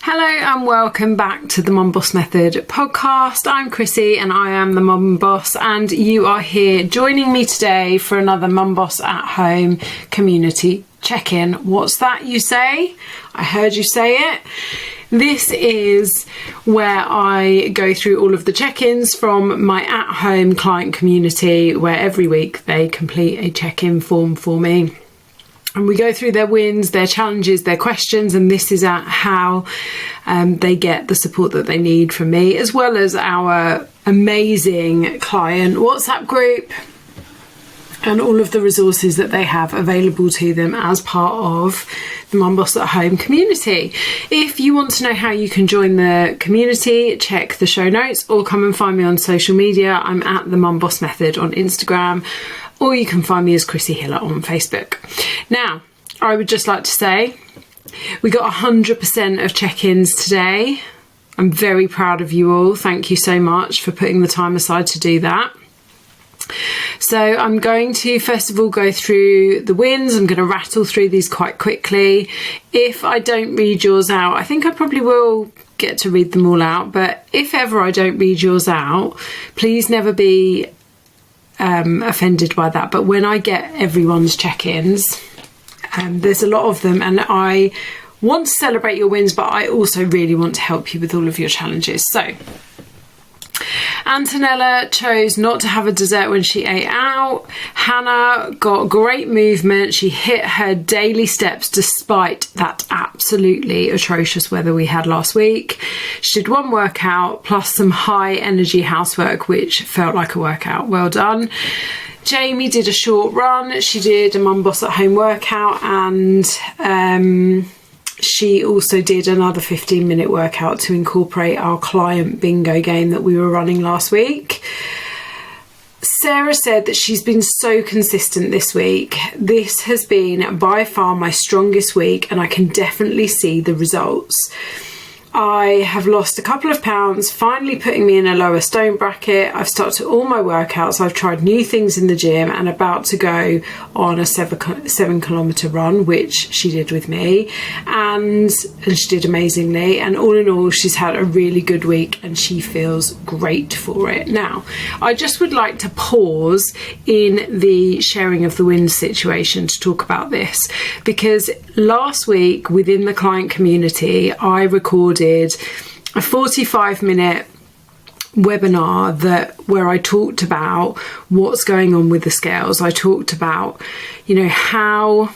Hello and welcome back to the Mum Boss Method podcast. I'm Chrissy and I am the Mum Boss, and you are here joining me today for another Mum Boss at Home community check-in. What's that, you say? I heard you say it. This is where I go through all of the check-ins from my at-home client community, where every week they complete a check-in form for me. And we go through their wins, their challenges, their questions, and this is how they get the support that they need from me, as well as our amazing client WhatsApp group and all of the resources that they have available to them as part of the Mum Boss at Home community. If you want to know how you can join the community, check the show notes or come and find me on social media. I'm at the Mum Boss Method on Instagram, or you can find me as Chrissy Hiller on Facebook. Now, I would just like to say we got 100% of check-ins today. I'm very proud of you all. Thank you so much for putting the time aside to do that. So I'm going to first of all go through the wins. I'm going to rattle through these quite quickly. If I don't read yours out, I think I probably will get to read them all out, but if ever I don't read yours out, please never be offended by that. But when I get everyone's check-ins, there's a lot of them, and I want to celebrate your wins, but I also really want to help you with all of your challenges. So Antonella chose not to have a dessert when she ate out. Hannah got great movement. She hit her daily steps despite that absolutely atrocious weather we had last week. She did one workout plus some high energy housework, which felt like a workout. Well done. Jamie did a short run. She did a Mum Boss at Home workout, and she also did another 15-minute workout to incorporate our client bingo game that we were running last week. Sarah said that she's been so consistent this week. This has been by far my strongest week, and I can definitely see the results. I have lost a couple of pounds, finally putting me in a lower stone bracket. I've started all my workouts. I've tried new things in the gym and about to go on a 7-kilometre run, which she did with me, and she did amazingly. And all in all, she's had a really good week and she feels great for it. Now, I just would like to pause in the sharing of the wins situation to talk about this, because last week within the client community, I recorded a 45-minute webinar where I talked about what's going on with the scales. I talked about, how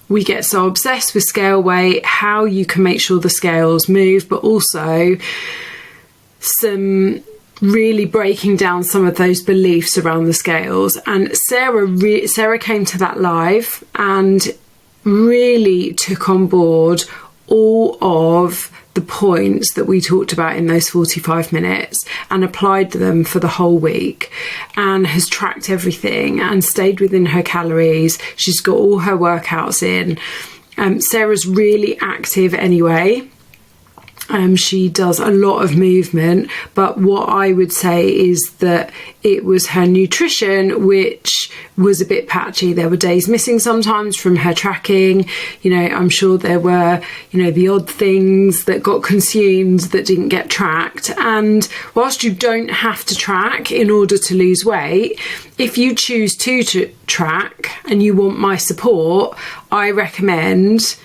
we get so obsessed with scale weight, how you can make sure the scales move, but also some really breaking down some of those beliefs around the scales. And Sarah came to that live and really took on board all of the points that we talked about in those 45 minutes and applied them for the whole week, and has tracked everything and stayed within her calories. She's got all her workouts in. Sarah's really active anyway. She does a lot of movement, but what I would say is that it was her nutrition which was a bit patchy. There were days missing sometimes from her tracking. I'm sure there were, the odd things that got consumed that didn't get tracked. And whilst you don't have to track in order to lose weight, if you choose to track and you want my support, I recommend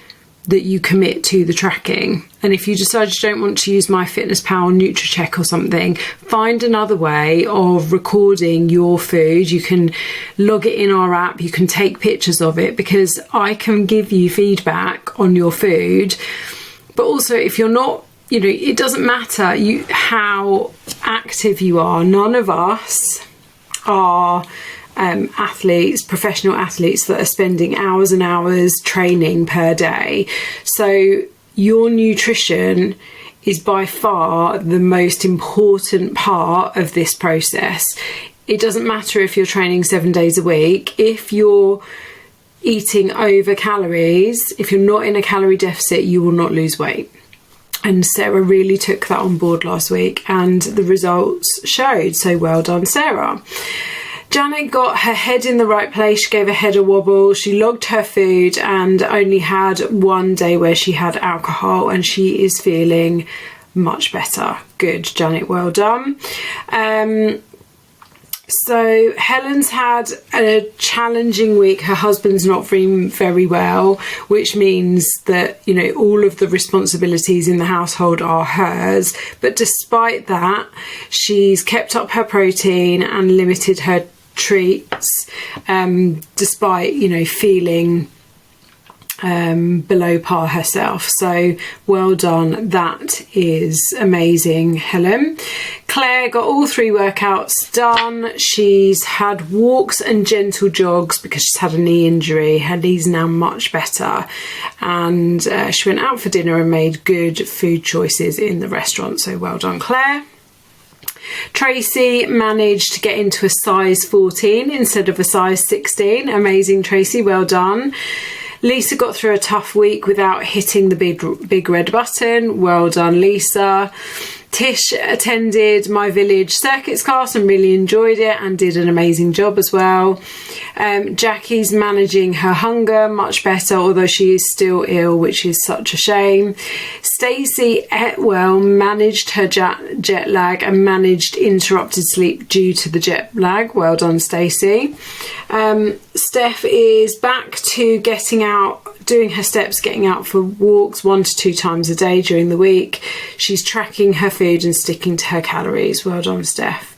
that you commit to the tracking. And if you decide you don't want to use MyFitnessPal, NutriCheck or something, find another way of recording your food. You can log it in our app, you can take pictures of it, because I can give you feedback on your food. But also, if you're not, it doesn't matter how active you are. None of us are professional athletes that are spending hours and hours training per day. So your nutrition is by far the most important part of this process. It doesn't matter if you're training 7 days a week. If you're eating over calories, if you're not in a calorie deficit, you will not lose weight. And Sarah really took that on board last week, and the results showed. So well done, Sarah. Janet got her head in the right place. She gave her head a wobble. She logged her food and only had one day where she had alcohol, and she is feeling much better. Good, Janet, well done. So Helen's had a challenging week. Her husband's not feeling very well, which means that, you know, all of the responsibilities in the household are hers. But despite that, she's kept up her protein and limited her treats, despite, you know, feeling below par herself. So well done, that is amazing, Helen. Claire got all 3 workouts done. She's had walks and gentle jogs because she's had a knee injury. Her knee's now much better, and she went out for dinner and made good food choices in the restaurant. So well done, Claire. Tracy managed to get into a size 14 instead of a size 16. Amazing, Tracy, well done. Lisa got through a tough week without hitting the big red button. Well done, Lisa. Tish attended my village circuits class and really enjoyed it and did an amazing job as well. Jackie's managing her hunger much better, although she is still ill, which is such a shame. Stacey Etwell managed her jet lag and managed interrupted sleep due to the jet lag. Well done, Stacey. Steph is back to getting out, doing her steps, getting out for walks 1 to 2 times a day during the week. She's tracking her food and sticking to her calories. Well done, Steph.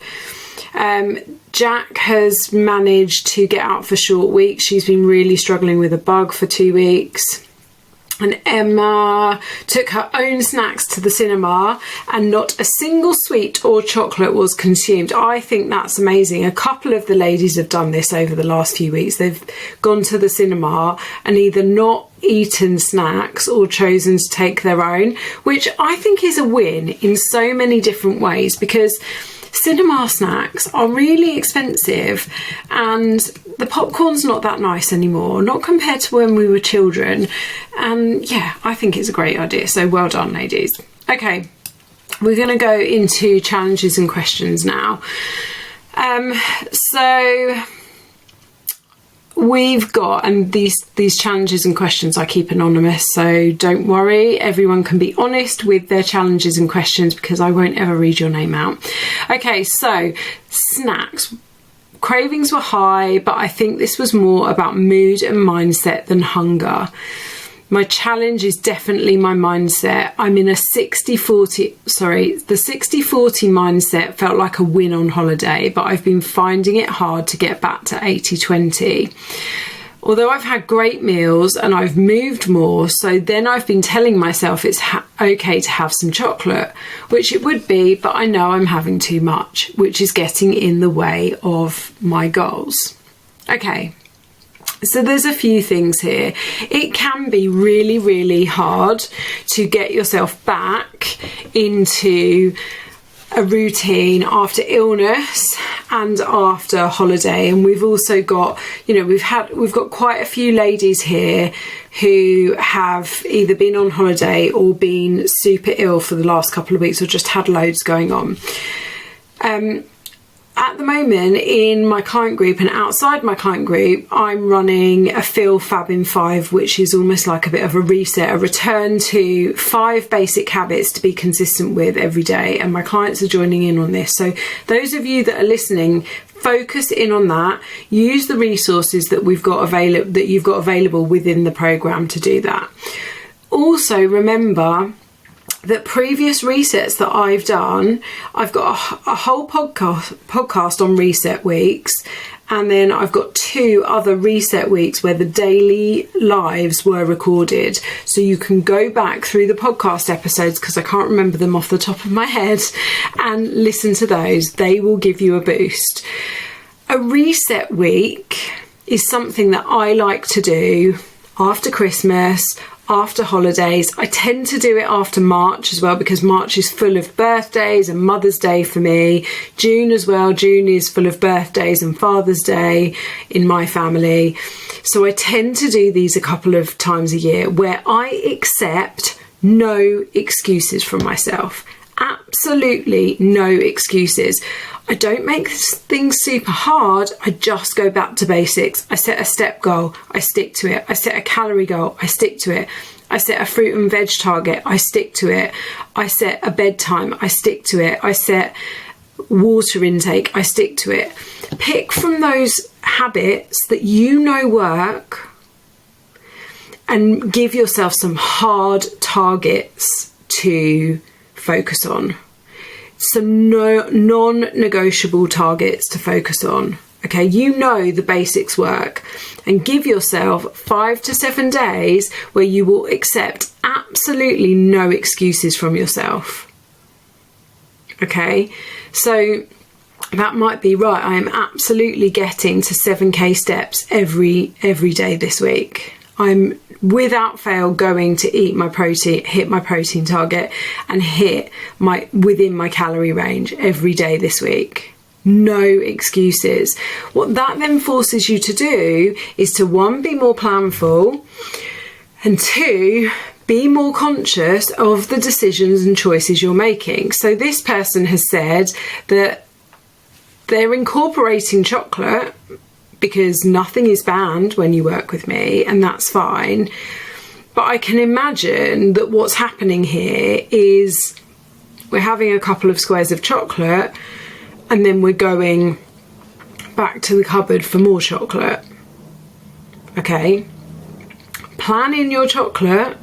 Jack has managed to get out for short weeks. She's been really struggling with a bug for 2 weeks. And Emma took her own snacks to the cinema and not a single sweet or chocolate was consumed. I think that's amazing. A couple of the ladies have done this over the last few weeks. They've gone to the cinema and either not eaten snacks or chosen to take their own, which I think is a win in so many different ways, because cinema snacks are really expensive and the popcorn's not that nice anymore, not compared to when we were children. And yeah, I think it's a great idea. So well done, ladies. Okay, we're going to go into challenges and questions now. So we've got, and these challenges and questions I keep anonymous, so don't worry, everyone can be honest with their challenges and questions because I won't ever read your name out. Okay, so snacks. Cravings were high, but I think this was more about mood and mindset than hunger. My challenge is definitely my mindset. I'm in a the 60-40 mindset felt like a win on holiday, but I've been finding it hard to get back to 80-20. Although I've had great meals and I've moved more, so then I've been telling myself it's okay to have some chocolate, which it would be, but I know I'm having too much, which is getting in the way of my goals. Okay. So there's a few things here. It can be really, really hard to get yourself back into a routine after illness and after holiday. And we've also got, you know, we've got quite a few ladies here who have either been on holiday or been super ill for the last couple of weeks or just had loads going on. At the moment, in my client group and outside my client group, I'm running a Feel Fab in 5, which is almost like a bit of a reset, a return to 5 basic habits to be consistent with every day. And my clients are joining in on this. So those of you that are listening, focus in on that. Use the resources that you've got available within the program to do that. Also, remember that previous resets that I've done, I've got a whole podcast on reset weeks, and then I've got 2 other reset weeks where the daily lives were recorded. So you can go back through the podcast episodes, because I can't remember them off the top of my head, and listen to those. They will give you a boost. A reset week is something that I like to do after Christmas, after holidays. I tend to do it after March as well, because March is full of birthdays and Mother's Day for me. June as well. June is full of birthdays and Father's Day in my family. So I tend to do these a couple of times a year where I accept no excuses from myself. absolutely no excuses. I don't make things super hard. I just go back to basics. I set a step goal, I stick to it. I set a calorie goal, I stick to it. I set a fruit and veg target, I stick to it. I set a bedtime, I stick to it. I set water intake, I stick to it. Pick from those habits that you know work and give yourself some hard targets to focus on. Some non-negotiable targets to focus on. Okay, you know the basics work, and give yourself 5 to 7 days where you will accept absolutely no excuses from yourself. Okay, so that might be right. I am absolutely getting to 7k steps every day this week. I'm without fail going to eat my protein, hit my protein target, and hit within my calorie range every day this week. No excuses. What that then forces you to do is to, 1, be more planful, and 2, be more conscious of the decisions and choices you're making. So this person has said that they're incorporating chocolate because nothing is banned when you work with me, and that's fine. But I can imagine that what's happening here is we're having a couple of squares of chocolate and then we're going back to the cupboard for more chocolate. Okay? Plan in your chocolate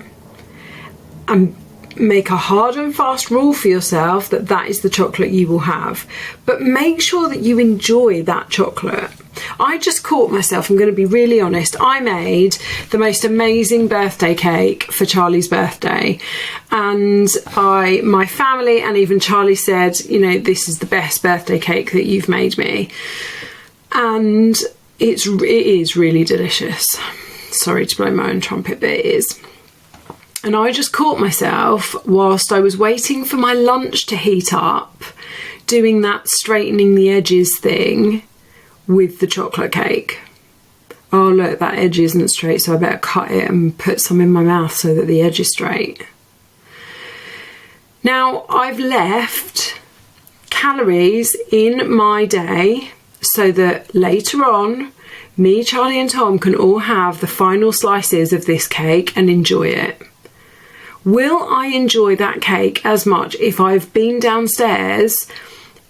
and make a hard and fast rule for yourself that that is the chocolate you will have. But make sure that you enjoy that chocolate. I just caught myself, I'm going to be really honest, I made the most amazing birthday cake for Charlie's birthday, and my family and even Charlie said, you know, this is the best birthday cake that you've made me, and it is really delicious. Sorry to blow my own trumpet, but it is. And I just caught myself whilst I was waiting for my lunch to heat up, doing that straightening the edges thing with the chocolate cake. Oh look, that edge isn't straight, so I better cut it and put some in my mouth so that the edge is straight. Now, I've left calories in my day so that later on, me, Charlie and Tom can all have the final slices of this cake and enjoy it. Will I enjoy that cake as much if I've been downstairs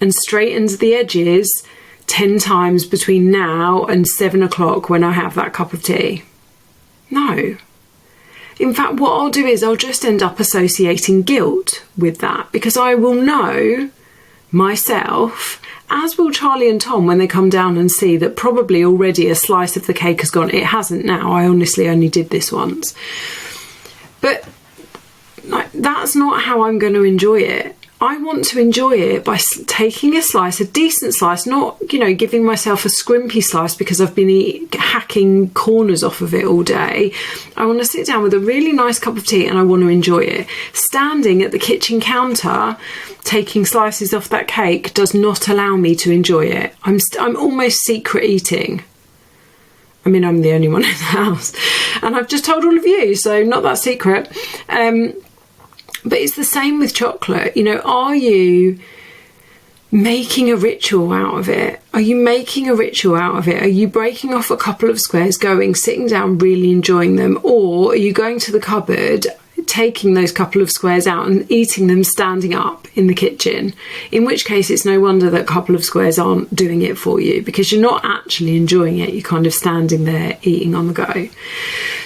and straightened the edges 10 times between now and 7 o'clock when I have that cup of tea? No. In fact, what I'll do is I'll just end up associating guilt with that, because I will know myself, as will Charlie and Tom when they come down and see that probably already a slice of the cake has gone. It hasn't now. I honestly only did this once. But that's not how I'm going to enjoy it. I want to enjoy it by taking a slice, a decent slice, not, you know, giving myself a scrimpy slice because I've been hacking corners off of it all day. I want to sit down with a really nice cup of tea and I want to enjoy it. Standing at the kitchen counter, taking slices off that cake does not allow me to enjoy it. I'm almost secret eating. I mean, I'm the only one in the house and I've just told all of you, so not that secret. But it's the same with chocolate. You know, are you making a ritual out of it? Are you making a ritual out of it? Are you breaking off a couple of squares, sitting down, really enjoying them? Or are you going to the cupboard, taking those couple of squares out and eating them standing up in the kitchen? In which case, it's no wonder that a couple of squares aren't doing it for you, because you're not actually enjoying it. You're kind of standing there eating on the go.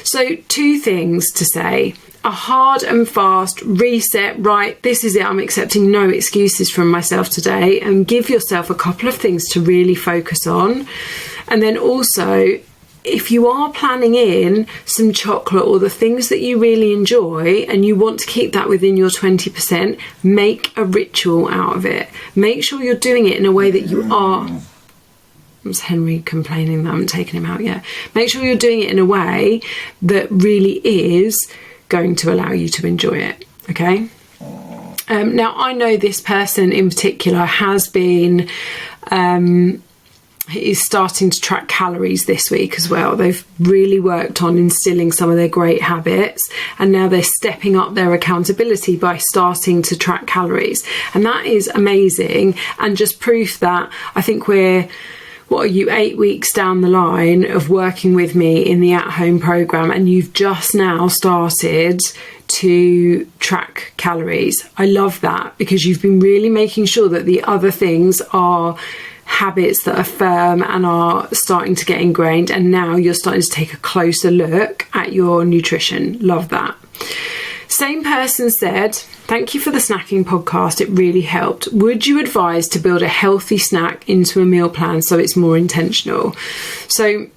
So 2 things to say. A hard and fast reset, right, this is it, I'm accepting no excuses from myself today, and give yourself a couple of things to really focus on. And then also, if you are planning in some chocolate or the things that you really enjoy and you want to keep that within your 20%, make a ritual out of it. Make sure you're doing it in a way that you are... That's Henry complaining that I haven't taken him out yet. Make sure you're doing it in a way that really is going to allow you to enjoy it. Okay. Now I know this person in particular has been is starting to track calories this week as well. They've really worked on instilling some of their great habits, and now they're stepping up their accountability by starting to track calories. And that is amazing, and just proof that I think we're, 8 weeks down the line of working with me in the at-home program, and you've just now started to track calories. I love that, because you've been really making sure that the other things are habits that are firm and are starting to get ingrained, and now you're starting to take a closer look at your nutrition. Love that. Same person said, thank you for the snacking podcast, it really helped. Would you advise to build a healthy snack into a meal plan so it's more intentional? So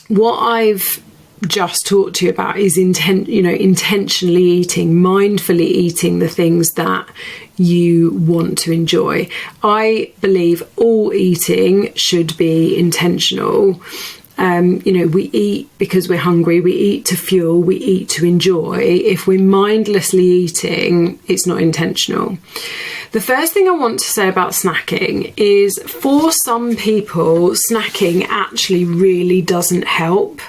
what I've just talked to you about is intentionally eating, mindfully eating the things that you want to enjoy. I believe all eating should be intentional. We eat because we're hungry, we eat to fuel, we eat to enjoy. If we're mindlessly eating, it's not intentional. The first thing I want to say about snacking is, for some people, snacking actually really doesn't help.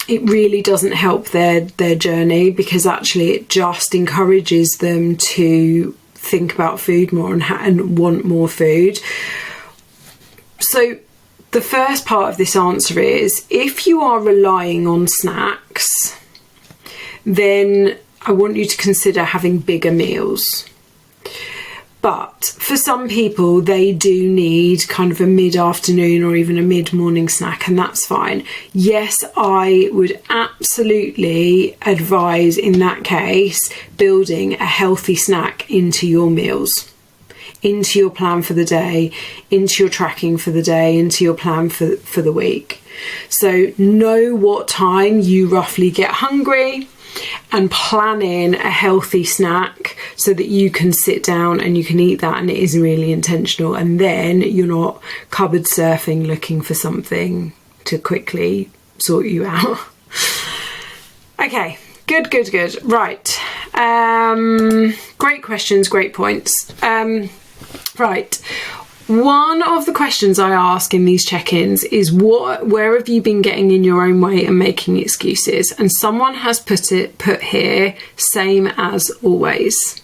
It really doesn't help their journey, because actually it just encourages them to think about food more and want more food. So the first part of this answer is, if you are relying on snacks, then I want you to consider having bigger meals. But for some people, they do need kind of a mid-afternoon or even a mid-morning snack, and that's fine. Yes, I would absolutely advise, in that case, building a healthy snack into your meals, into your plan for the day, into your tracking for the day, into your plan for the week. So know what time you roughly get hungry, and plan in a healthy snack so that you can sit down and you can eat that, and it is really intentional, and then you're not cupboard surfing looking for something to quickly sort you out. Okay, good. Right. Great questions, great points. Right. One of the questions I ask in these check-ins is, where have you been getting in your own way and making excuses? And someone has put here, same as always.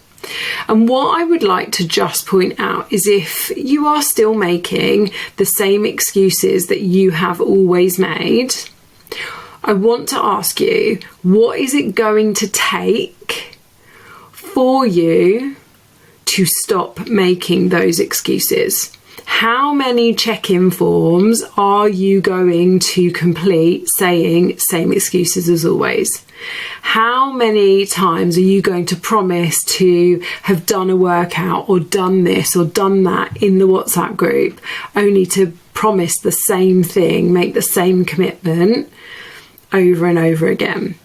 And what I would like to just point out is, if you are still making the same excuses that you have always made, I want to ask you, what is it going to take for you to stop making those excuses? How many check-in forms are you going to complete saying same excuses as always? How many times are you going to promise to have done a workout or done this or done that in the WhatsApp group, only to promise the same thing, make the same commitment over and over again?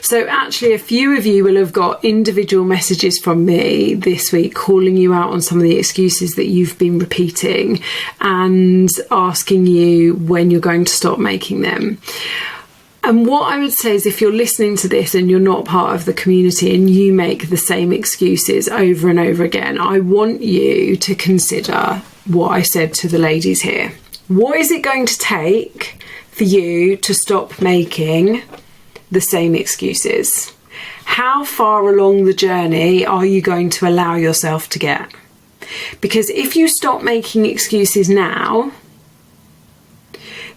So actually, a few of you will have got individual messages from me this week calling you out on some of the excuses that you've been repeating and asking you when you're going to stop making them. And what I would say is, if you're listening to this and you're not part of the community and you make the same excuses over and over again, I want you to consider what I said to the ladies here. What is it going to take for you to stop making the same excuses? How far along the journey are you going to allow yourself to get? Because if you stop making excuses now,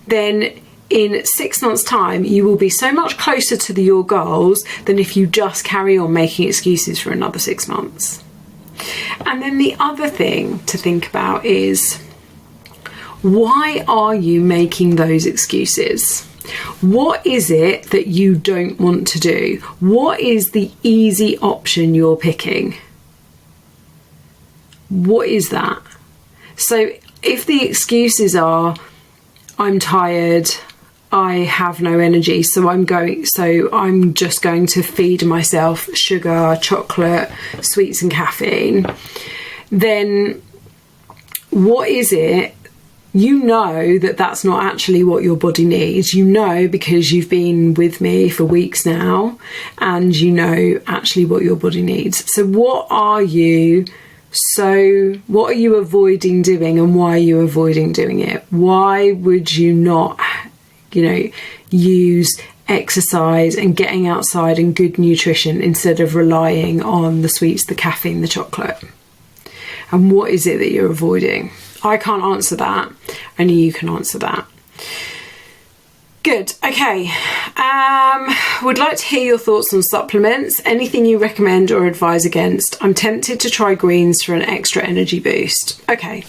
then in 6 months' time, you will be so much closer to your goals than if you just carry on making excuses for another 6 months. And then the other thing to think about is, why are you making those excuses? What is it that you don't want to do? What is the easy option you're picking? What is that? So if the excuses are, I'm tired, I have no energy, so I'm just going to feed myself sugar, chocolate, sweets and caffeine, then what is it? You know that that's not actually what your body needs. You know, because you've been with me for weeks now, and you know actually what your body needs. So what are you So what are you avoiding doing, and why are you avoiding doing it? Why would you not, use exercise and getting outside and good nutrition instead of relying on the sweets, the caffeine, the chocolate? And what is it that you're avoiding? I can't answer that. Only you can answer that. Good. Okay. Would like to hear your thoughts on supplements. Anything you recommend or advise against? I'm tempted to try greens for an extra energy boost. Okay.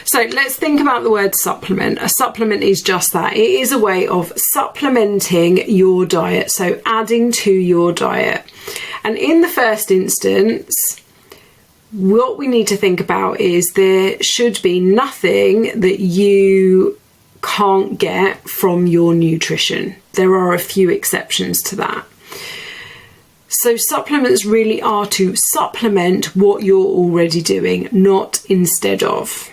So let's think about the word supplement. A supplement is just that. It is a way of supplementing your diet. So adding to your diet. And in the first instance, what we need to think about is there should be nothing that you can't get from your nutrition. There are a few exceptions to that. So supplements really are to supplement what you're already doing, not instead of.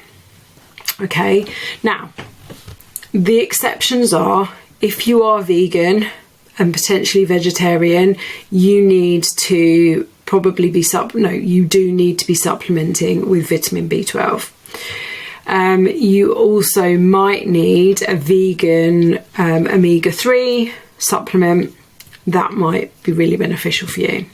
Okay, now the exceptions are if you are vegan and potentially vegetarian, you need to probably be you do need to be supplementing with vitamin B12. You also might need a vegan omega-3 supplement. That might be really beneficial for you.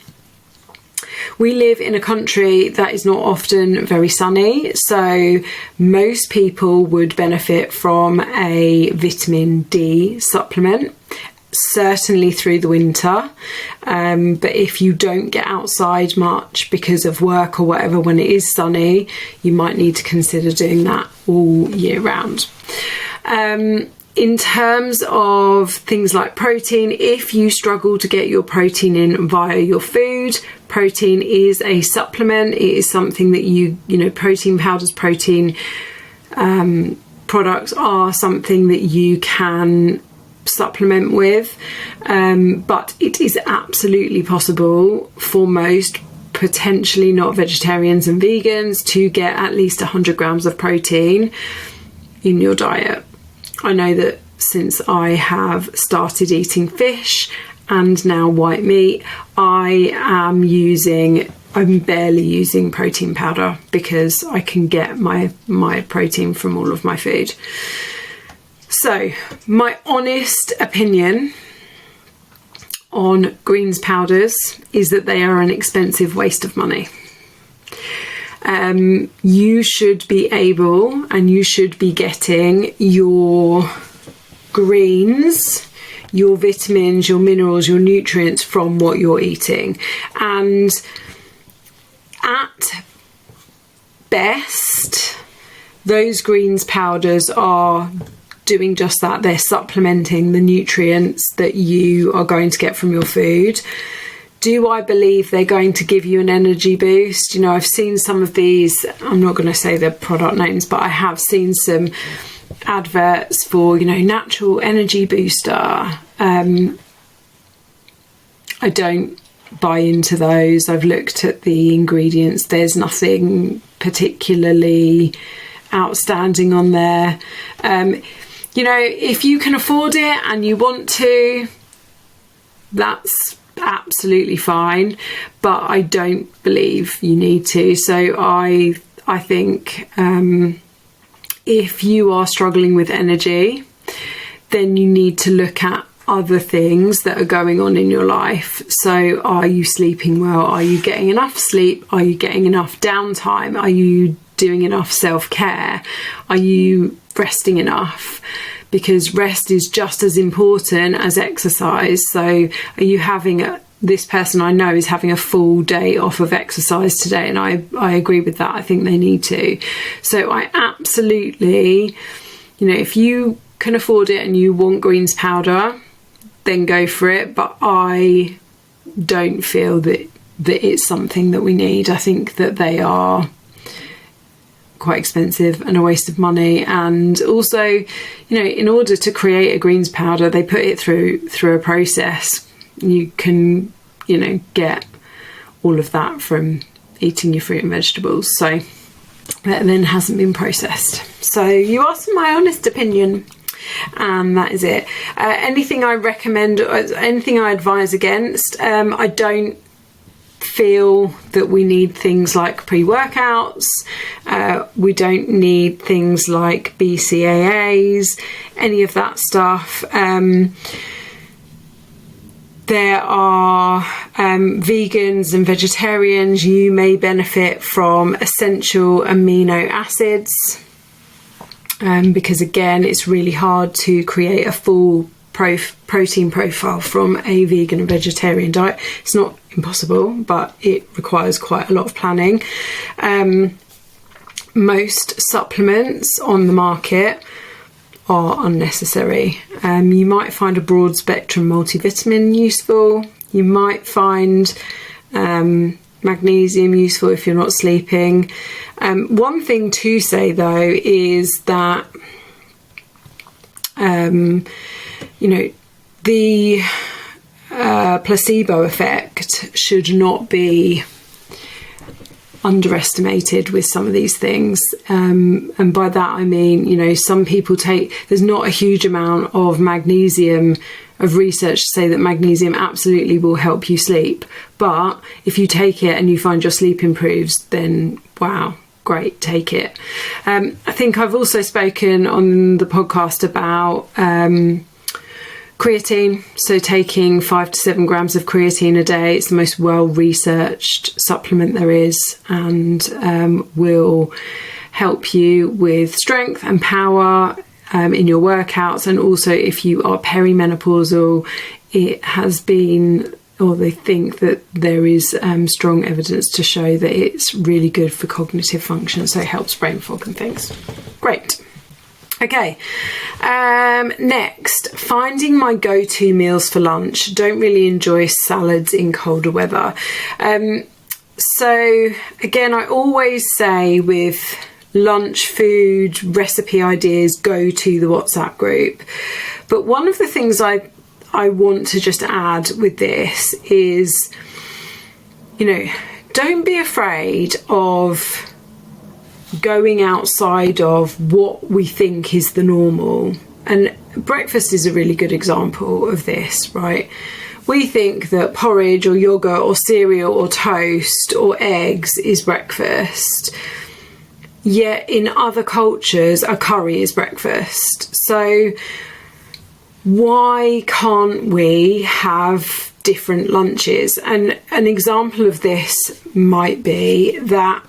We live in a country that is not often very sunny, so most people would benefit from a vitamin D supplement, certainly through the winter. But if you don't get outside much because of work or whatever, when it is sunny, you might need to consider doing that all year round. In terms of things like protein, if you struggle to get your protein in via your food, protein is a supplement. It is something that protein powders, protein products are something that you can supplement with, but it is absolutely possible for most potentially not vegetarians and vegans to get at least 100 grams of protein in your diet. I know that since I have started eating fish and now white meat, I'm barely using protein powder because I can get my protein from all of my food. So my honest opinion on greens powders is that they are an expensive waste of money. You should be able and you should be getting your greens, your vitamins, your minerals, your nutrients from what you're eating. And at best, those greens powders are doing just that. They're supplementing the nutrients that you are going to get from your food. Do I believe they're going to give you an energy boost? I've seen some of these, I'm not going to say the product names, but I have seen some adverts for, natural energy booster. I don't buy into those. I've looked at the ingredients. There's nothing particularly outstanding on there. If you can afford it and you want to, that's absolutely fine, but I don't believe you need to. So I think if you are struggling with energy, then you need to look at other things that are going on in your life. So are you sleeping well? Are you getting enough sleep? Are you getting enough downtime? Are you doing enough self-care? Are you resting enough? Because rest is just as important as exercise. So are you having this person I know is having a full day off of exercise today, and I agree with that. I think they need to. So I absolutely, if you can afford it and you want greens powder, then go for it. But I don't feel that it's something that we need. I think that they are quite expensive and a waste of money. And also, in order to create a greens powder, they put it through a process. You can, get all of that from eating your fruit and vegetables. So that then hasn't been processed. So you asked my honest opinion, and that is it. Anything I recommend, anything I advise against, I don't feel that we need things like pre-workouts. We don't need things like BCAAs, any of that stuff. There are vegans and vegetarians. You may benefit from essential amino acids because, again, it's really hard to create a full protein profile from a vegan and vegetarian diet. It's not impossible, but it requires quite a lot of planning. Most supplements on the market are unnecessary. You might find a broad spectrum multivitamin useful. You might find magnesium useful if you're not sleeping. One thing to say though is that the placebo effect should not be underestimated with some of these things, and by that I mean, some people there's not a huge amount of magnesium, of research to say that magnesium absolutely will help you sleep, but if you take it and you find your sleep improves, then wow, great, take it. I think I've also spoken on the podcast about creatine, so taking 5 to 7 grams of creatine a day. It's the most well-researched supplement there is, and will help you with strength and power in your workouts. And also if you are perimenopausal, it has been, or they think that there is strong evidence to show that it's really good for cognitive function, so it helps brain fog and things. Great. Okay, next, finding my go-to meals for lunch. Don't really enjoy salads in colder weather. So again, I always say with lunch food recipe ideas, go to the WhatsApp group. But one of the things I want to just add with this is, don't be afraid of going outside of what we think is the normal. And breakfast is a really good example of this, right? We think that porridge or yogurt or cereal or toast or eggs is breakfast. Yet in other cultures, a curry is breakfast. So why can't we have different lunches? And an example of this might be that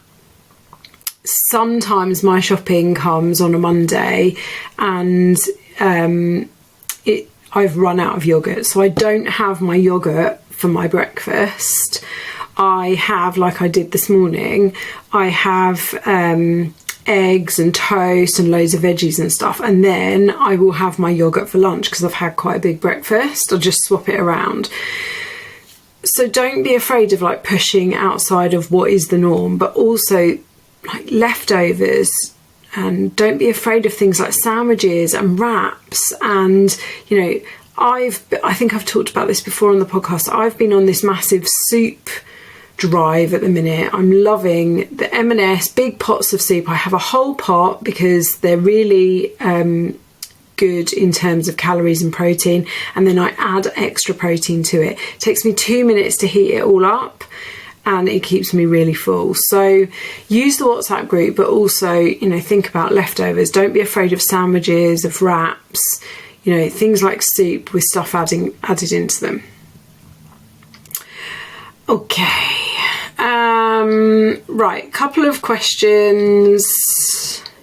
sometimes my shopping comes on a Monday and I've run out of yogurt, so I don't have my yogurt for my breakfast. I have, like I did this morning, I have eggs and toast and loads of veggies and stuff, and then I will have my yogurt for lunch because I've had quite a big breakfast. I'll just swap it around. So don't be afraid of pushing outside of what is the norm, but also leftovers, and don't be afraid of things like sandwiches and wraps. And I think I've talked about this before on the podcast. I've been on this massive soup drive at the minute. I'm loving the M&S big pots of soup. I have a whole pot because they're really good in terms of calories and protein, and then I add extra protein to it. It takes me 2 minutes to heat it all up, and it keeps me really full. So use the WhatsApp group, but also, think about leftovers. Don't be afraid of sandwiches, of wraps, things like soup with stuff added into them. Okay. Right, couple of questions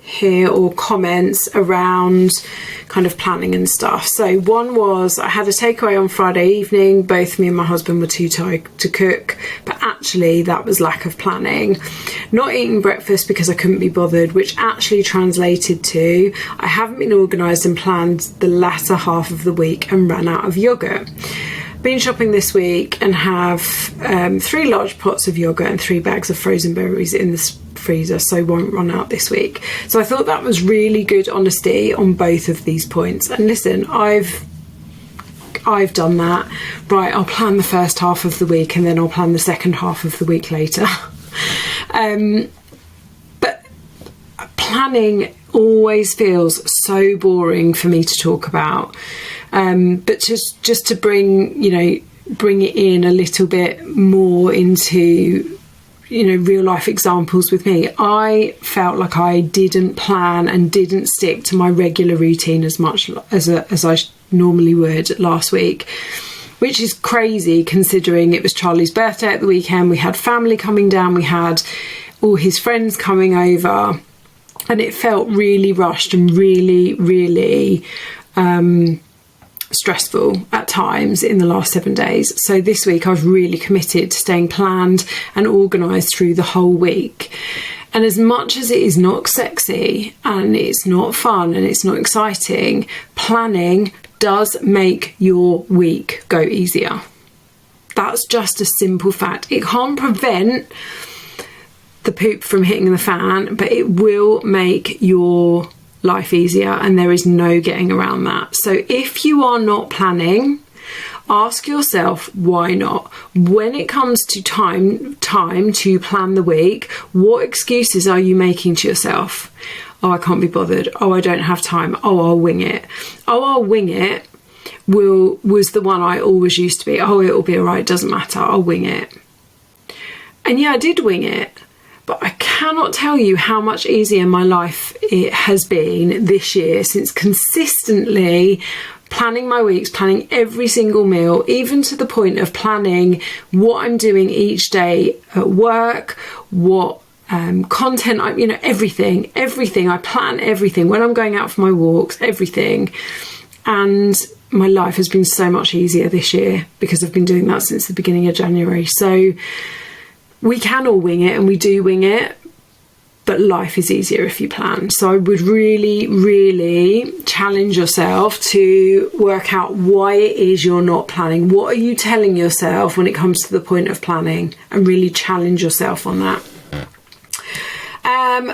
here, or comments around kind of planning and stuff. So one was, I had a takeaway on Friday evening. Both me and my husband were too tired to cook, but actually that was lack of planning. Not eating breakfast because I couldn't be bothered, which actually translated to I haven't been organised and planned the latter half of the week and ran out of yogurt. Been shopping this week and have 3 large pots of yogurt and 3 bags of frozen berries in the freezer, so won't run out this week. So I thought that was really good honesty on both of these points. And listen, I've done that. Right, I'll plan the first half of the week and then I'll plan the second half of the week later. But planning always feels so boring for me to talk about. But just to bring, bring it in a little bit more into, real life examples with me. I felt like I didn't plan and didn't stick to my regular routine as much as I normally would last week, which is crazy considering it was Charlie's birthday at the weekend. We had family coming down, we had all his friends coming over, and it felt really rushed and really, really stressful at times in the last 7 days. So this week I've really committed to staying planned and organised through the whole week. And as much as it is not sexy and it's not fun and it's not exciting, planning does make your week go easier. That's just a simple fact. It can't prevent the poop from hitting the fan, but it will make your life easier, and there is no getting around that. So if you are not planning, ask yourself why not. When it comes to time to plan the week, what excuses are you making to yourself? Oh, I can't be bothered. Oh, I don't have time. Oh, I'll wing it. Oh, I'll wing it was the one I always used to be. Oh, it'll be all right. Doesn't matter. I'll wing it. And yeah, I did wing it. But I cannot tell you how much easier my life it has been this year since consistently planning my weeks, planning every single meal, even to the point of planning what I'm doing each day at work, what content everything. I plan everything when I'm going out for my walks, everything. And my life has been so much easier this year because I've been doing that since the beginning of January. So we can all wing it, and we do wing it, but life is easier if you plan. So I would really, really challenge yourself to work out why it is you're not planning. What are you telling yourself when it comes to the point of planning? And really challenge yourself on that.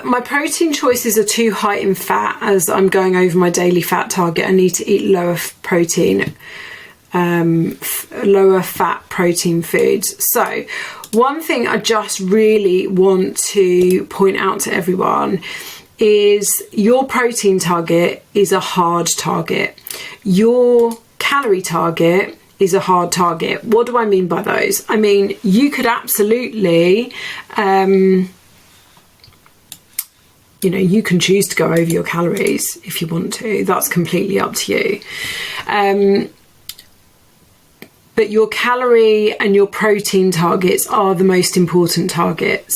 My protein choices are too high in fat as I'm going over my daily fat target. I need to eat lower fat protein foods. So one thing I just really want to point out to everyone is your protein target is a hard target. Your calorie target is a hard target. What do I mean by those? I mean, you could absolutely you can choose to go over your calories if you want to. That's completely up to you. But your calorie and your protein targets are the most important targets.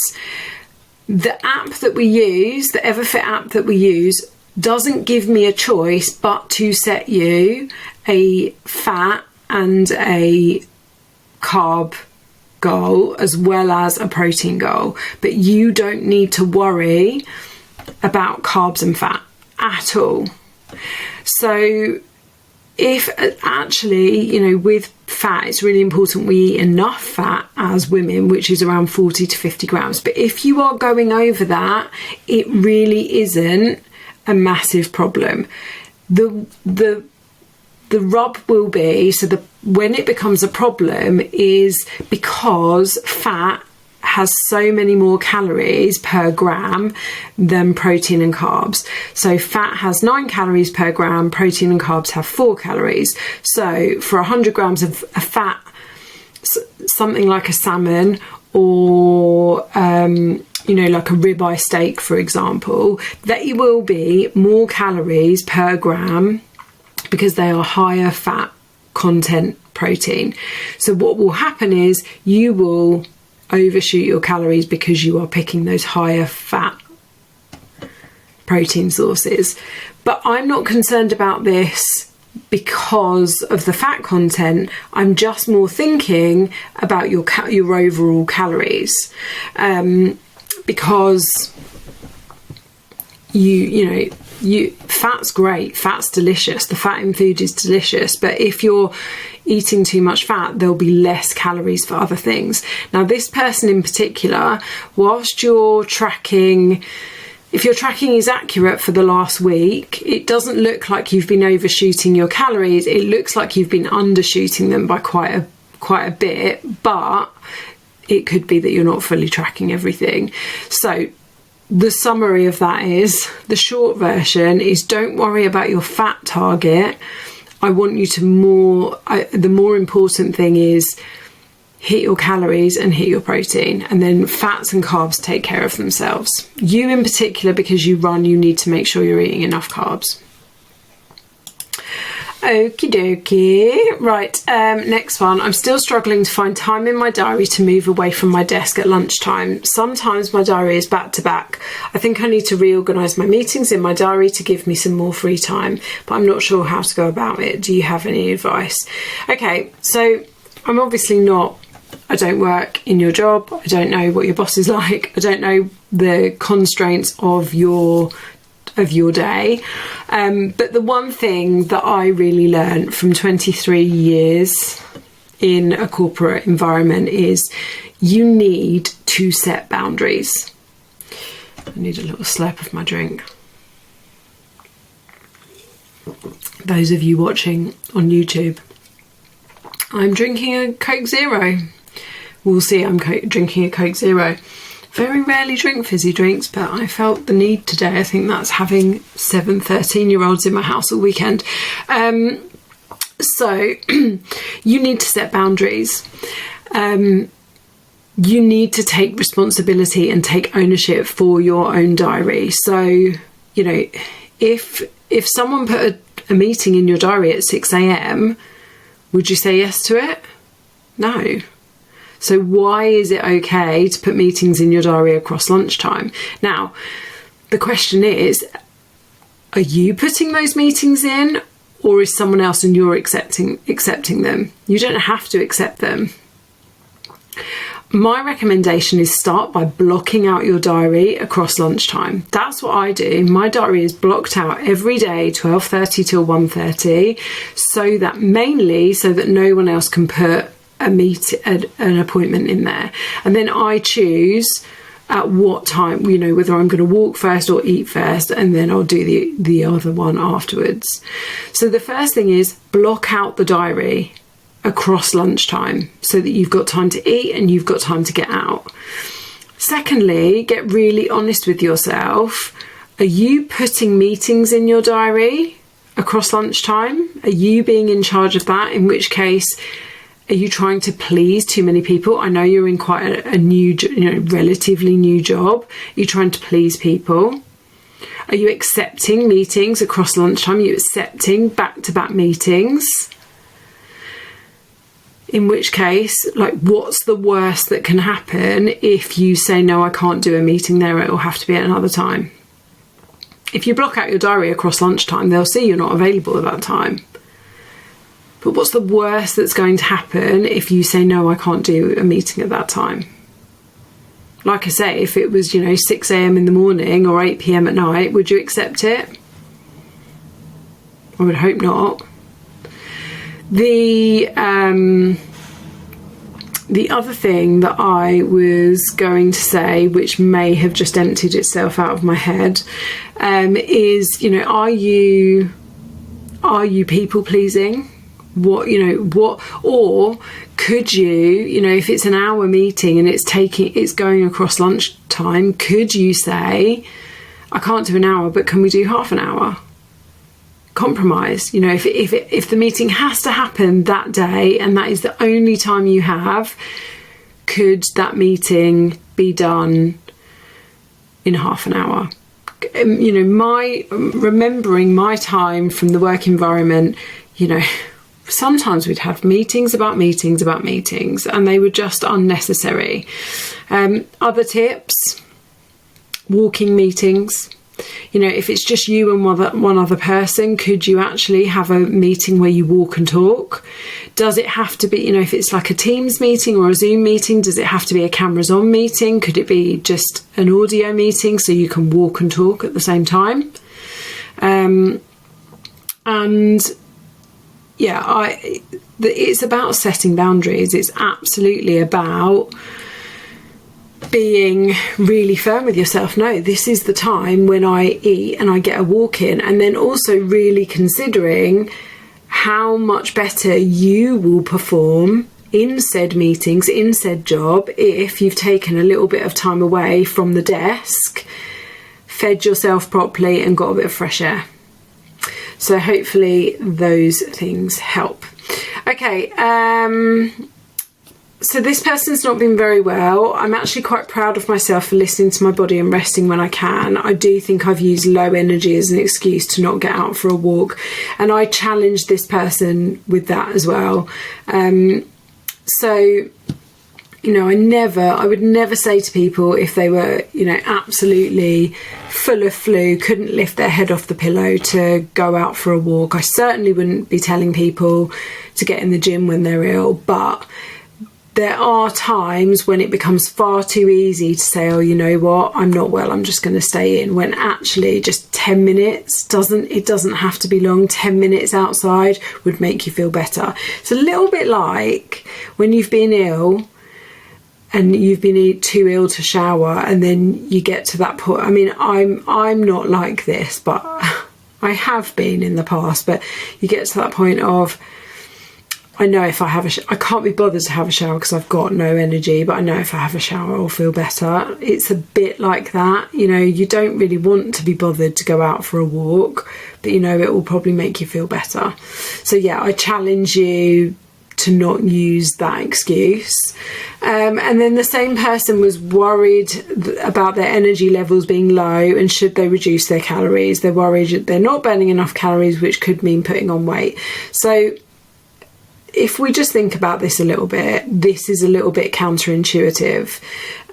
The app that we use, the Everfit app that we use, doesn't give me a choice but to set you a fat and a carb goal as well as a protein goal. But you don't need to worry about carbs and fat at all. So if actually, with fat, it's really important we eat enough fat as women, which is around 40 to 50 grams. But if you are going over that, it really isn't a massive problem. The rub will be, when it becomes a problem is because fat has so many more calories per gram than protein and carbs. So fat has 9 calories per gram, protein and carbs have 4 calories. So for 100 grams of fat, something like a salmon or like a ribeye steak, for example, they will be more calories per gram because they are higher fat content protein. So what will happen is you will overshoot your calories because you are picking those higher fat protein sources. But I'm not concerned about this because of the fat content. I'm just more thinking about your overall calories, because fat's great, fat's delicious, the fat in food is delicious, but if you're eating too much fat, there'll be less calories for other things. Now, this person in particular, whilst your tracking is accurate for the last week, it doesn't look like you've been overshooting your calories. It looks like you've been undershooting them by quite a bit, but it could be that you're not fully tracking everything. So the summary of that is, the short version is, don't worry about your fat target. I want you to the more important thing is hit your calories and hit your protein, and then fats and carbs take care of themselves. You in particular, because you run, you need to make sure you're eating enough carbs. Okie dokie. Right, next one. I'm still struggling to find time in my diary to move away from my desk at lunchtime. Sometimes my diary is back to back. I think I need to reorganise my meetings in my diary to give me some more free time, but I'm not sure how to go about it. Do you have any advice? Okay, so I'm obviously I don't work in your job. I don't know what your boss is like. I don't know the constraints of your day, but the one thing that I really learned from 23 years in a corporate environment is you need to set boundaries. I need a little slurp of my drink. Those of you watching on YouTube, I'm drinking a Coke Zero. We'll see, I'm drinking a Coke Zero. Very rarely drink fizzy drinks, but I felt the need today. I think that's having 7 13-year-olds in my house all weekend. So you need to set boundaries. You need to take responsibility and take ownership for your own diary. So, you know, if someone put a meeting in your diary at 6 a.m, would you say yes to it? No. So why is it okay to put meetings in your diary across lunchtime? Now, the question is, are you putting those meetings in, or is someone else and you're accepting them? You don't have to accept them. My recommendation is start by blocking out your diary across lunchtime. That's what I do. My diary is blocked out every day, 12:30 till 1:30, so that no one else can put an appointment in there. And then I choose at what time, you know, whether I'm going to walk first or eat first, and then I'll do the other one afterwards. So the first thing is block out the diary across lunchtime so that you've got time to eat and you've got time to get out. Secondly, get really honest with yourself. Are you putting meetings in your diary across lunchtime? Are you being in charge of that? In which case, are you trying to please too many people? I know you're in quite a new, relatively new job. Are you trying to please people? Are you accepting meetings across lunchtime? Are you accepting back-to-back meetings? In which case, what's the worst that can happen if you say, no, I can't do a meeting there, it will have to be at another time? If you block out your diary across lunchtime, they'll see you're not available at that time. But what's the worst that's going to happen if you say, no, I can't do a meeting at that time? Like I say, if it was, 6 a.m. in the morning or 8 p.m. at night, would you accept it? I would hope not. The other thing that I was going to say, which may have just emptied itself out of my head, is, are you people pleasing? Or could you, if it's an hour meeting and it's going across lunchtime, could you say, I can't do an hour, but can we do half an hour? Compromise. If the meeting has to happen that day and that is the only time you have, could that meeting be done in half an hour? Remembering my time from the work environment, sometimes we'd have meetings about meetings about meetings, and they were just unnecessary. Other tips, walking meetings. If it's just you and one other person, could you actually have a meeting where you walk and talk? Does it have to be, if it's like a Teams meeting or a Zoom meeting, does it have to be a cameras on meeting? Could it be just an audio meeting so you can walk and talk at the same time? It's about setting boundaries. It's absolutely about being really firm with yourself. No, this is the time when I eat and I get a walk in, and then also really considering how much better you will perform in said meetings, in said job, if you've taken a little bit of time away from the desk, fed yourself properly and got a bit of fresh air. So hopefully those things help. Okay, so this person's not been very well. I'm actually quite proud of myself for listening to my body and resting when I can. I do think I've used low energy as an excuse to not get out for a walk, and I challenged this person with that as well. So, you know, I would never say to people if they were, you know, absolutely full of flu, couldn't lift their head off the pillow, to go out for a walk. I certainly wouldn't be telling people to get in the gym when they're ill, but there are times when it becomes far too easy to say, oh, you know what, I'm not well, I'm just going to stay in, when actually just 10 minutes doesn't have to be long. 10 minutes outside would make you feel better. It's a little bit like when you've been ill and you've been too ill to shower, and then you get to that point. I mean, I'm not like this, but I have been in the past, but you get to that point of, I know if I have I can't be bothered to have a shower because I've got no energy, but I know if I have a shower I'll feel better. It's a bit like that, you know, you don't really want to be bothered to go out for a walk, but you know, it will probably make you feel better. So yeah, I challenge you to not use that excuse. And then the same person was worried about their energy levels being low and should they reduce their calories. They're worried that they're not burning enough calories, which could mean putting on weight. So if we just think about this a little bit, this is a little bit counterintuitive.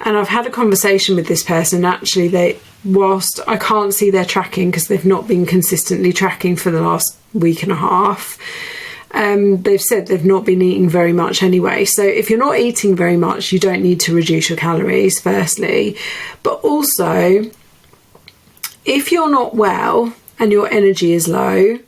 And I've had a conversation with this person. Actually, whilst I can't see their tracking because they've not been consistently tracking for the last week and a half, they've said they've not been eating very much anyway. So if you're not eating very much, you don't need to reduce your calories, firstly. But also, if you're not well and your energy is low,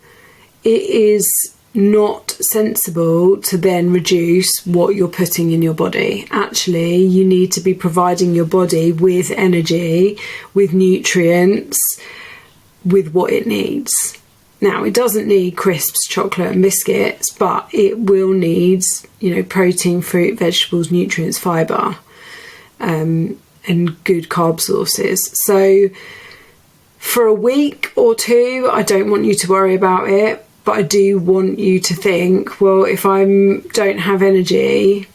it is not sensible to then reduce what you're putting in your body. Actually, you need to be providing your body with energy, with nutrients, with what it needs. Now, it doesn't need crisps, chocolate and biscuits, but it will need, you know, protein, fruit, vegetables, nutrients, fibre, and good carb sources. So for a week or two, I don't want you to worry about it. But I do want you to think, well, if I don't have energy,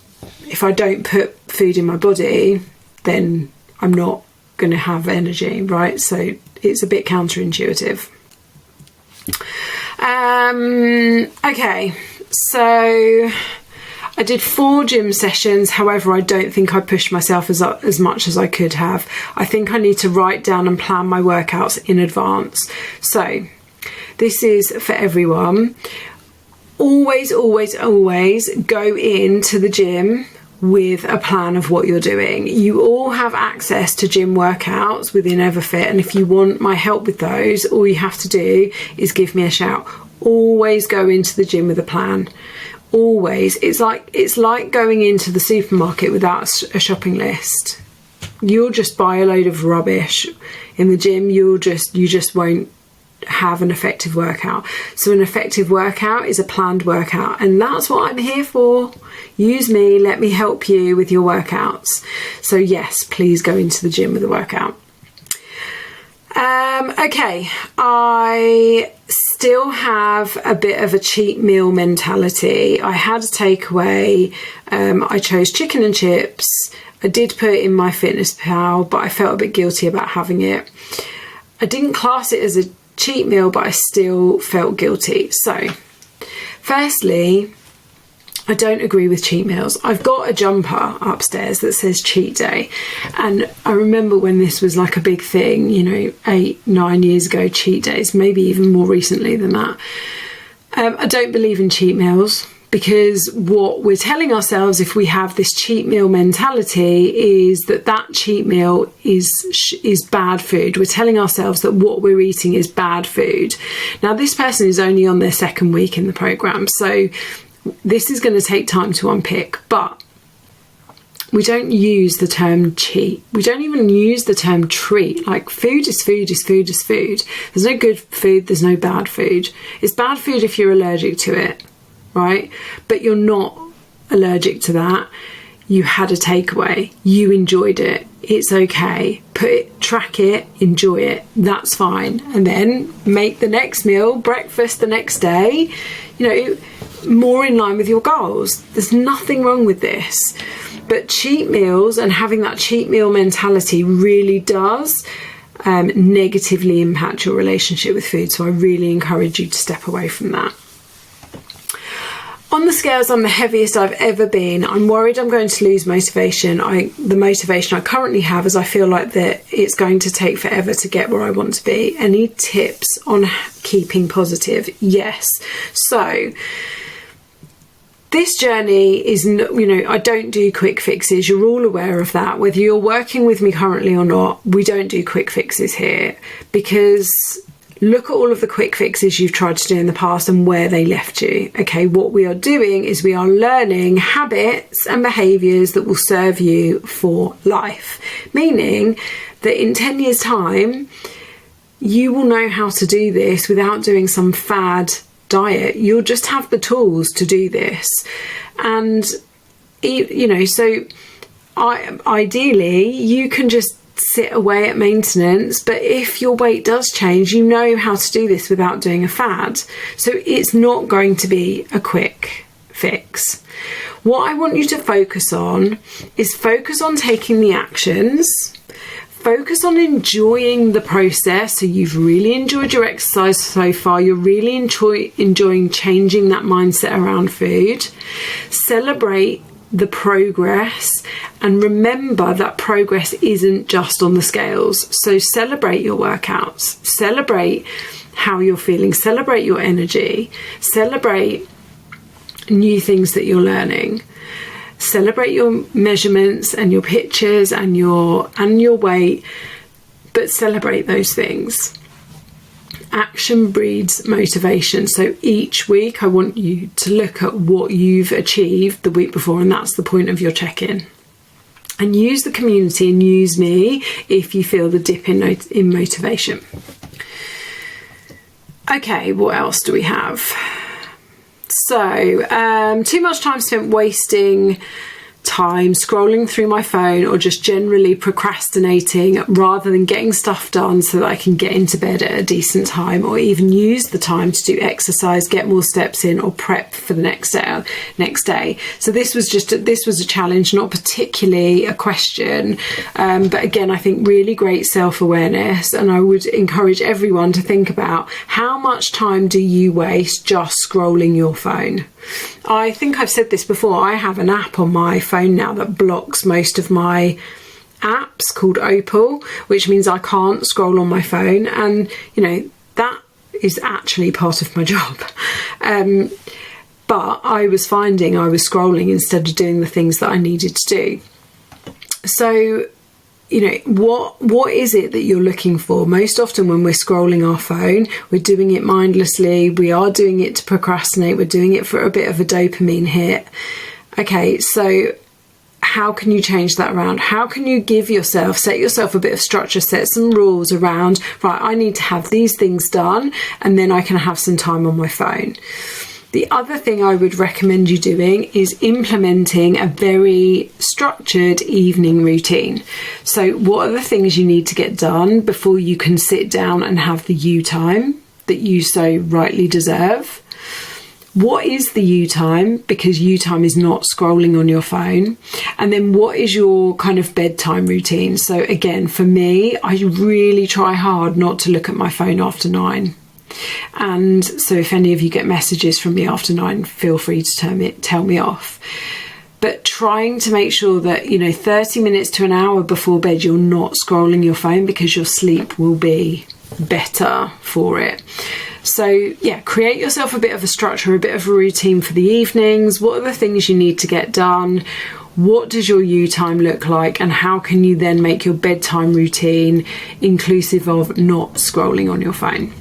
if I don't put food in my body, then I'm not going to have energy, right? So it's a bit counterintuitive. Okay, so I did 4 gym sessions. However, I don't think I pushed myself as much as I could have. I think I need to write down and plan my workouts in advance. So this is for everyone. Always, always, always go into the gym with a plan of what you're doing. You all have access to gym workouts within Everfit, and if you want my help with those, all you have to do is give me a shout. Always go into the gym with a plan. Always. It's like going into the supermarket without a shopping list. You'll just buy a load of rubbish. In the gym, you just won't have an effective workout. So an effective workout is a planned workout, and that's what I'm here for. Use me, let me help you with your workouts. So yes, please go into the gym with a workout. Okay, I still have a bit of a cheat meal mentality. I had a takeaway. I chose chicken and chips. I did put it in my MyFitnessPal, but I felt a bit guilty about having it. I didn't class it as a cheat meal, but I still felt guilty. So firstly, I don't agree with cheat meals. I've got a jumper upstairs that says cheat day, and I remember when this was like a big thing, 8-9 years ago, cheat days, maybe even more recently than that. I don't believe in cheat meals, because what we're telling ourselves if we have this cheat meal mentality is that cheat meal is bad food. We're telling ourselves that what we're eating is bad food. Now, this person is only on their 2nd week in the program, so this is going to take time to unpick, but we don't use the term cheat. We don't even use the term treat. Like, food is food is food is food. There's no good food, there's no bad food. It's bad food if you're allergic to it, right? But you're not allergic to that. You had a takeaway, you enjoyed it, it's okay. Track it, enjoy it, that's fine. And then make the next meal, breakfast the next day, more in line with your goals. There's nothing wrong with this. But cheat meals and having that cheat meal mentality really does negatively impact your relationship with food. So I really encourage you to step away from that. On the scales, I'm the heaviest I've ever been. I'm worried I'm going to lose motivation. The motivation I currently have is I feel like that it's going to take forever to get where I want to be. Any tips on keeping positive? Yes. So this journey is, I don't do quick fixes. You're all aware of that. Whether you're working with me currently or not, we don't do quick fixes here, because look at all of the quick fixes you've tried to do in the past and where they left you. Okay, what we are doing is we are learning habits and behaviours that will serve you for life. Meaning that in 10 years' time, you will know how to do this without doing some fad diet. You'll just have the tools to do this. And, so ideally, you can just sit away at maintenance, but if your weight does change, you know how to do this without doing a fad. So it's not going to be a quick fix. What I want you to focus on is focus on taking the actions, focus on enjoying the process. So you've really enjoyed your exercise so far, you're really enjoying changing that mindset around food. Celebrate the progress, and remember that progress isn't just on the scales. So celebrate your workouts, celebrate how you're feeling, celebrate your energy, celebrate new things that you're learning, celebrate your measurements and your pictures and your weight, but celebrate those things. Action breeds motivation. So each week I want you to look at what you've achieved the week before, and that's the point of your check-in. And use the community and use me if you feel the dip in motivation. Okay, what else do we have? So, too much time spent wasting time scrolling through my phone or just generally procrastinating rather than getting stuff done so that I can get into bed at a decent time, or even use the time to do exercise, get more steps in, or prep for the next day. So this was a challenge, not particularly a question, but again, I think really great self-awareness. And I would encourage everyone to think about, how much time do you waste just scrolling your phone? I think I've said this before, I have an app on my phone now that blocks most of my apps called Opal, which means I can't scroll on my phone, and that is actually part of my job. But I was finding I was scrolling instead of doing the things that I needed to do. So what is it that you're looking for? Most often when we're scrolling our phone, we're doing it mindlessly, we are doing it to procrastinate, we're doing it for a bit of a dopamine hit. Okay, so how can you change that around? How can you set yourself a bit of structure, set some rules around, right, I need to have these things done, and then I can have some time on my phone. The other thing I would recommend you doing is implementing a very structured evening routine. So what are the things you need to get done before you can sit down and have the you time that you so rightly deserve? What is the you time? Because you time is not scrolling on your phone. And then what is your kind of bedtime routine? So again, for me, I really try hard not to look at my phone after 9. And so if any of you get messages from me after 9, feel free to tell me off. But trying to make sure that 30 minutes to an hour before bed you're not scrolling your phone, because your sleep will be better for it. So yeah, create yourself a bit of a structure, a bit of a routine for the evenings. What are the things you need to get done? What does your you time look like, and how can you then make your bedtime routine inclusive of not scrolling on your phone?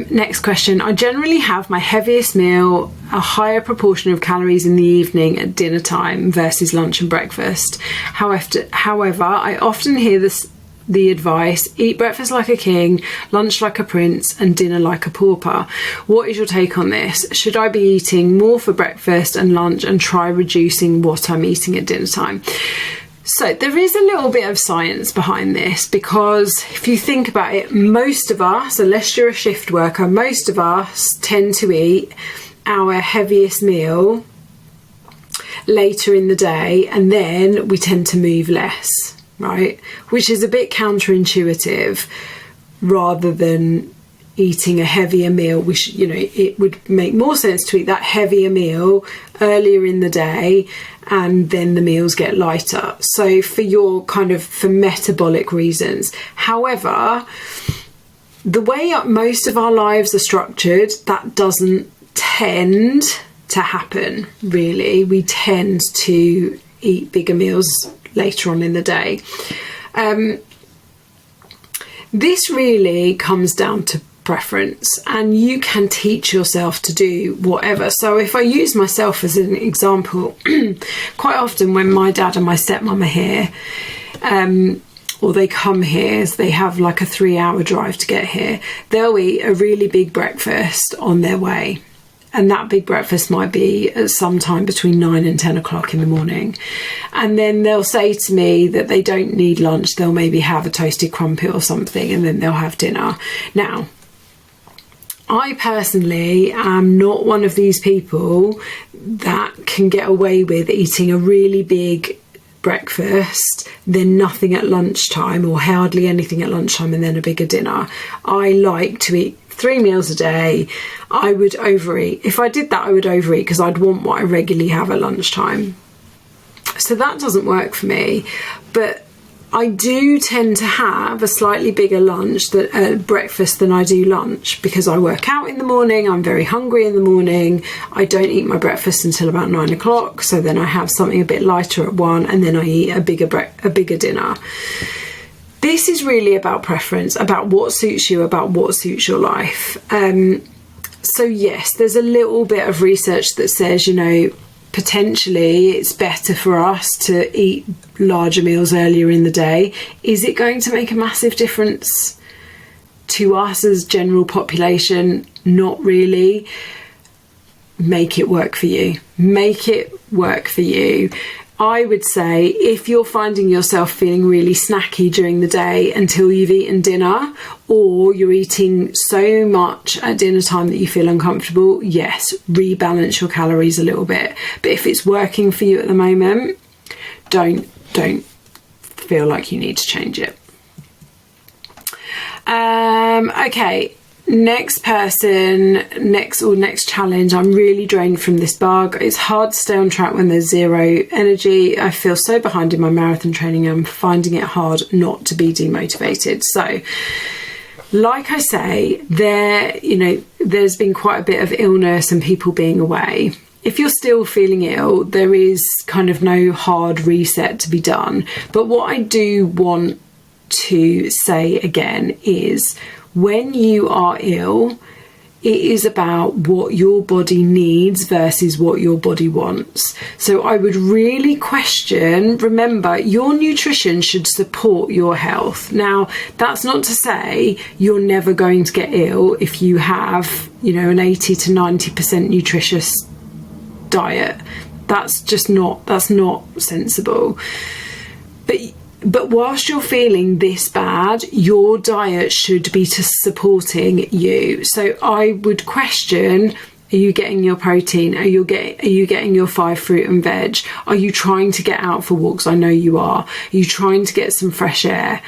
Next question. I generally have my heaviest meal, a higher proportion of calories in the evening at dinner time versus lunch and breakfast. However, I often hear the advice: eat breakfast like a king, lunch like a prince, and dinner like a pauper. What is your take on this? Should I be eating more for breakfast and lunch and try reducing what I'm eating at dinner time? So there is a little bit of science behind this, because if you think about it, most of us, unless you're a shift worker, most of us tend to eat our heaviest meal later in the day, and then we tend to move less, right? Which is a bit counterintuitive, rather than eating a heavier meal, which, you know, it would make more sense to eat that heavier meal earlier in the day and then the meals get lighter. So for metabolic reasons. However, the way most of our lives are structured, that doesn't tend to happen, really. We tend to eat bigger meals later on in the day. This really comes down to preference, and you can teach yourself to do whatever. So if I use myself as an example, quite often when my dad and my stepmom are here, or they come here, so they have like a 3-hour drive to get here, they'll eat a really big breakfast on their way. And that big breakfast might be at some time between 9 and 10 o'clock in the morning. And then they'll say to me that they don't need lunch. They'll maybe have a toasted crumpet or something, and then they'll have dinner. Now, I personally am not one of these people that can get away with eating a really big breakfast, then nothing at lunchtime, or hardly anything at lunchtime, and then a bigger dinner. I like to eat 3 meals a day. I would overeat. If I did that, I would overeat, because I'd want what I regularly have at lunchtime. So that doesn't work for me. But I do tend to have a slightly bigger breakfast than I do lunch, because I work out in the morning. I'm very hungry in the morning. I don't eat my breakfast until about 9 o'clock. So then I have something a bit lighter at 1, and then I eat a bigger dinner. This is really about preference, about what suits you, about what suits your life. So yes, there's a little bit of research that says, you know, potentially it's better for us to eat larger meals earlier in the day. Is it going to make a massive difference to us as general population? Not really. Make it work for you. Make it work for you. I would say if you're finding yourself feeling really snacky during the day until you've eaten dinner, or you're eating so much at dinner time that you feel uncomfortable, yes, rebalance your calories a little bit. But if it's working for you at the moment, don't feel like you need to change it. Okay. Next challenge. I'm really drained from this bug. It's hard to stay on track when there's zero energy. I feel so behind in my marathon training. I'm finding it hard not to be demotivated. So, like I say, there's been quite a bit of illness and people being away. If you're still feeling ill, there is kind of no hard reset to be done. But what I do want to say again is, when you are ill, it is about what your body needs versus what your body wants. So I would really question, remember, your nutrition should support your health. Now, that's not to say you're never going to get ill if you have, an 80 to 90% nutritious diet. That's not sensible. But whilst you're feeling this bad, your diet should be supporting you. So I would question, are you getting your protein? Are you getting your 5 fruit and veg? Are you trying to get out for walks? I know you are. Are you trying to get some fresh air?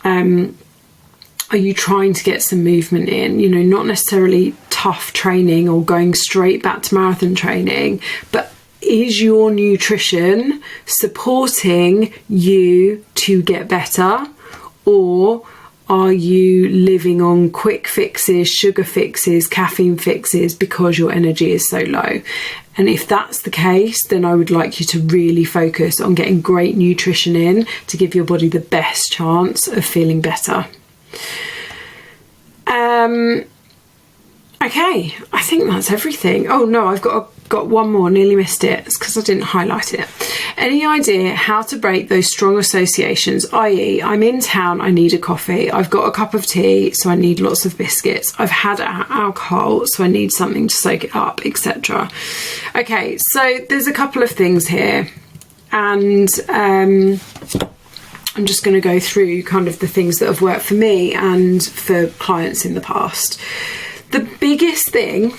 Are you trying to get some movement in? Not necessarily tough training or going straight back to marathon training, but is your nutrition supporting you to get better, or are you living on quick fixes, sugar fixes, caffeine fixes because your energy is so low? And if that's the case, then I would like you to really focus on getting great nutrition in to give your body the best chance of feeling better. Okay, I think that's everything. Oh no, I've got a got one more, nearly missed it. It's because I didn't highlight it. Any idea how to break those strong associations, i.e. I'm in town, I need a coffee, I've got a cup of tea, so I need lots of biscuits, I've had alcohol, so I need something to soak it up, etc. Okay, so there's a couple of things here, and I'm just going to go through kind of the things that have worked for me and for clients in the past. The biggest thing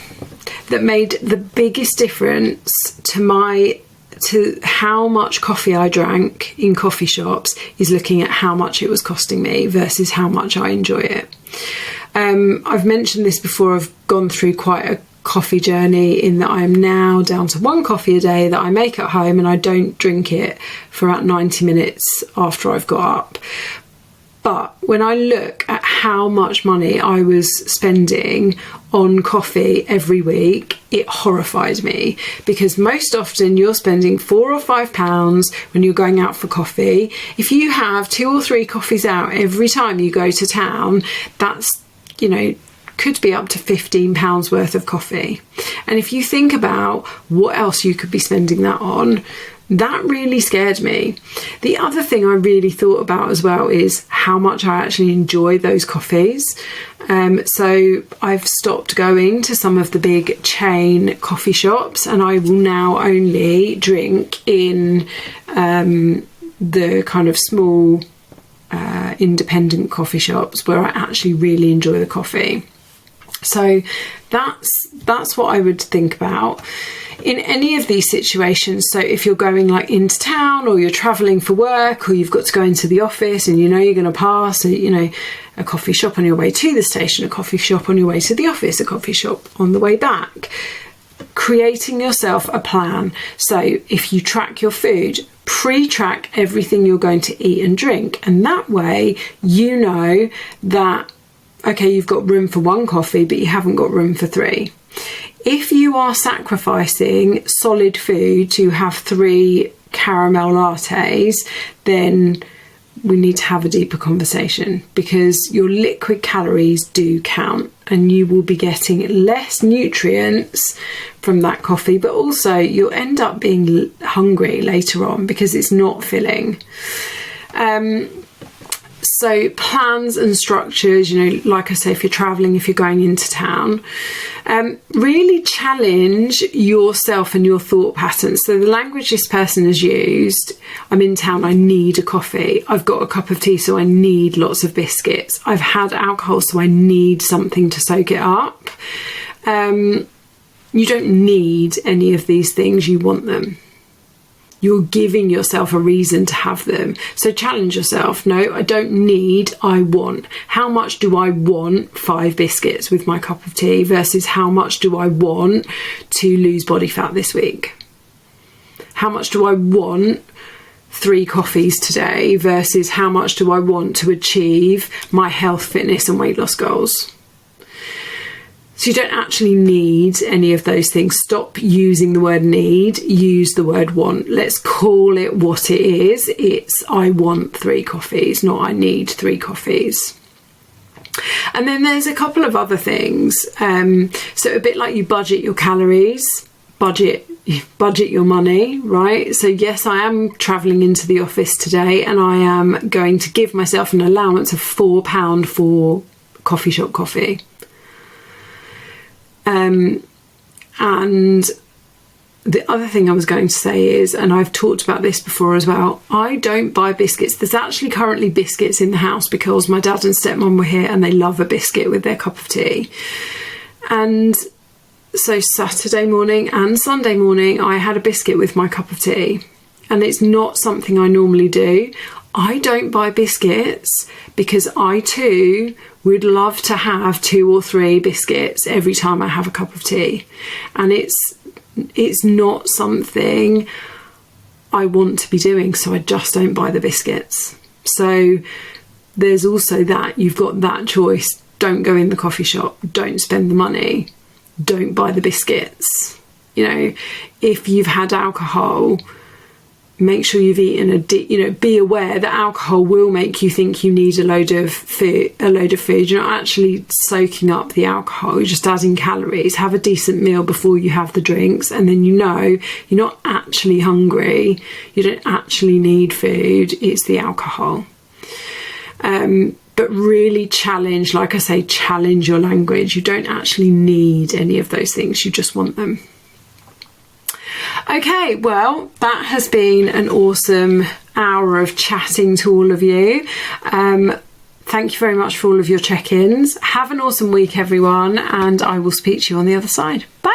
that made the biggest difference to how much coffee I drank in coffee shops is looking at how much it was costing me versus how much I enjoy it. I've mentioned this before. I've gone through quite a coffee journey in that I'm now down to 1 coffee a day that I make at home, and I don't drink it for about 90 minutes after I've got up. But when I look at how much money I was spending on coffee every week, it horrified me, because most often you're spending £4 or £5 when you're going out for coffee. If you have 2 or 3 coffees out every time you go to town, that's, could be up to £15 worth of coffee. And if you think about what else you could be spending that on, that really scared me. The other thing I really thought about as well is how much I actually enjoy those coffees. So I've stopped going to some of the big chain coffee shops, and I will now only drink in the kind of small independent coffee shops where I actually really enjoy the coffee. So that's what I would think about in any of these situations. So if you're going like into town, or you're traveling for work, or you've got to go into the office and you're going to pass a coffee shop on your way to the station, a coffee shop on your way to the office, a coffee shop on the way back, creating yourself a plan. So if you track your food, pre-track everything you're going to eat and drink, and that way you know that okay, you've got room for 1 coffee, but you haven't got room for 3. If you are sacrificing solid food to have 3 caramel lattes, then we need to have a deeper conversation, because your liquid calories do count, and you will be getting less nutrients from that coffee, but also you'll end up being hungry later on because it's not filling. So plans and structures, like I say, if you're traveling, if you're going into town, really challenge yourself and your thought patterns. So the language this person has used: I'm in town, I need a coffee. I've got a cup of tea, so I need lots of biscuits. I've had alcohol, so I need something to soak it up. You don't need any of these things, you want them. You're giving yourself a reason to have them. So challenge yourself. No, I don't need, I want. How much do I want 5 biscuits with my cup of tea versus how much do I want to lose body fat this week? How much do I want 3 coffees today versus how much do I want to achieve my health, fitness and weight loss goals? So you don't actually need any of those things. Stop using the word need, use the word want. Let's call it what it is. It's I want 3 coffees, not I need 3 coffees. And then there's a couple of other things. So a bit like you budget your calories, budget your money, right? So yes, I am travelling into the office today, and I am going to give myself an allowance of £4 for coffee shop coffee. And the other thing I was going to say is, and I've talked about this before as well, I don't buy biscuits. There's actually currently biscuits in the house because my dad and stepmom were here and they love a biscuit with their cup of tea. And so Saturday morning and Sunday morning, I had a biscuit with my cup of tea. And it's not something I normally do. I don't buy biscuits because I too would love to have 2 or 3 biscuits every time I have a cup of tea. And it's not something I want to be doing, so I just don't buy the biscuits. So there's also that. You've got that choice. Don't go in the coffee shop. Don't spend the money. Don't buy the biscuits. If you've had alcohol, make sure you've eaten be aware that alcohol will make you think you need a load of food. You're not actually soaking up the alcohol, you're just adding calories. Have a decent meal before you have the drinks, and then you're not actually hungry, you don't actually need food, it's the alcohol. But really challenge your language. You don't actually need any of those things, you just want them. Okay, well, that has been an awesome hour of chatting to all of you. Thank you very much for all of your check-ins. Have an awesome week, everyone, and I will speak to you on the other side. Bye.